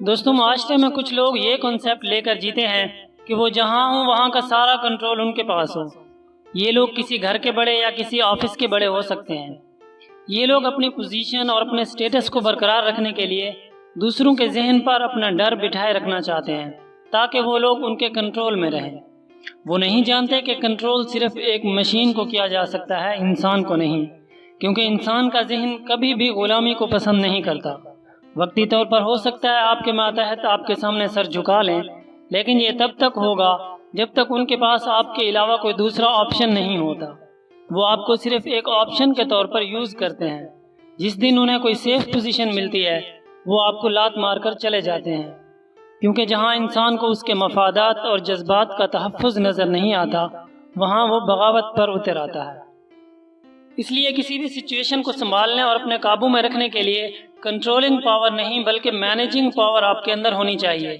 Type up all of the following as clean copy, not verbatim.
دوستوں، معاشرے میں کچھ لوگ یہ کنسیپٹ لے کر جیتے ہیں کہ وہ جہاں ہوں وہاں کا سارا کنٹرول ان کے پاس ہو۔ یہ لوگ کسی گھر کے بڑے یا کسی آفس کے بڑے ہو سکتے ہیں۔ یہ لوگ اپنی پوزیشن اور اپنے سٹیٹس کو برقرار رکھنے کے لیے دوسروں کے ذہن پر اپنا ڈر بٹھائے رکھنا چاہتے ہیں تاکہ وہ لوگ ان کے کنٹرول میں رہیں۔ وہ نہیں جانتے کہ کنٹرول صرف ایک مشین کو کیا جا سکتا ہے، انسان کو نہیں، کیونکہ انسان کا ذہن کبھی بھی غلامی کو پسند نہیں کرتا۔ وقتی طور پر ہو سکتا ہے آپ کے ماتحت آپ کے سامنے سر جھکا لیں، لیکن یہ تب تک ہوگا جب تک ان کے پاس آپ کے علاوہ کوئی دوسرا آپشن نہیں ہوتا۔ وہ آپ کو صرف ایک آپشن کے طور پر یوز کرتے ہیں۔ جس دن انہیں کوئی سیف پوزیشن ملتی ہے وہ آپ کو لات مار کر چلے جاتے ہیں، کیونکہ جہاں انسان کو اس کے مفادات اور جذبات کا تحفظ نظر نہیں آتا وہاں وہ بغاوت پر اتر آتا ہے۔ اس لیے کسی بھی سچویشن کو سنبھالنے اور اپنے قابو میں رکھنے کے لیے کنٹرولنگ پاور نہیں بلکہ مینیجنگ پاور آپ کے اندر ہونی چاہیے۔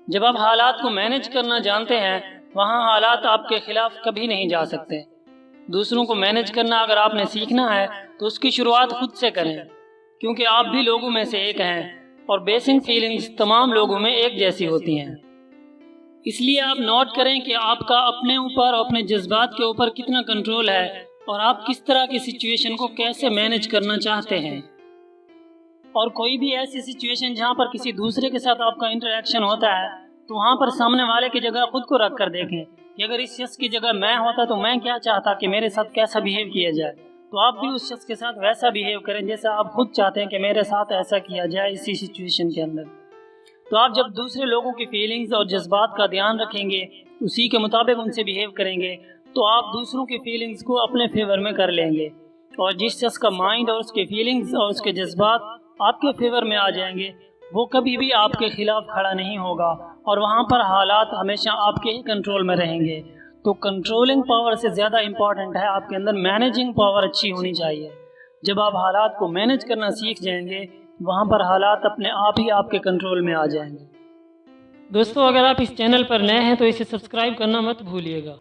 جب آپ حالات کو مینیج کرنا جانتے ہیں وہاں حالات آپ کے خلاف کبھی نہیں جا سکتے۔ دوسروں کو مینیج کرنا اگر آپ نے سیکھنا ہے تو اس کی شروعات خود سے کریں، کیونکہ آپ بھی لوگوں میں سے ایک ہیں اور بیسک فیلنگز تمام لوگوں میں ایک جیسی ہوتی ہیں۔ اس لیے آپ نوٹ کریں کہ آپ کا اپنے اوپر اور اپنے جذبات کے اوپر کتنا کنٹرول ہے اور آپ کس طرح کی سچویشن کو کیسے مینیج کرنا چاہتے ہیں۔ اور کوئی بھی ایسی سچویشن جہاں پر کسی دوسرے کے ساتھ آپ کا انٹریکشن ہوتا ہے تو وہاں پر سامنے والے کی جگہ خود کو رکھ کر دیکھیں کہ اگر اس شخص کی جگہ میں ہوتا تو میں کیا چاہتا کہ میرے ساتھ کیسا بیہیو کیا جائے، تو آپ بھی اس شخص کے ساتھ ویسا بیہیو کریں جیسا آپ خود چاہتے ہیں کہ میرے ساتھ ایسا کیا جائے اسی سچویشن کے اندر۔ تو آپ جب دوسرے لوگوں کی فیلنگز اور جذبات کا دھیان رکھیں گے، اسی کے مطابق ان سے بیہیو کریں گے، تو آپ دوسروں کی فیلنگز کو اپنے فیور میں کر لیں گے، اور جس شخص کا مائنڈ اور اس کے فیلنگز اور اس کے جذبات آپ کے فیور میں آ جائیں گے وہ کبھی بھی آپ کے خلاف کھڑا نہیں ہوگا اور وہاں پر حالات ہمیشہ آپ کے ہی کنٹرول میں رہیں گے۔ تو کنٹرولنگ پاور سے زیادہ امپورٹنٹ ہے آپ کے اندر مینیجنگ پاور اچھی ہونی چاہیے۔ جب آپ حالات کو مینیج کرنا سیکھ جائیں گے وہاں پر حالات اپنے آپ ہی آپ کے کنٹرول میں آ جائیں گے۔ دوستو، اگر آپ اس چینل پر نئے ہیں تو اسے سبسکرائب کرنا مت بھولیے گا۔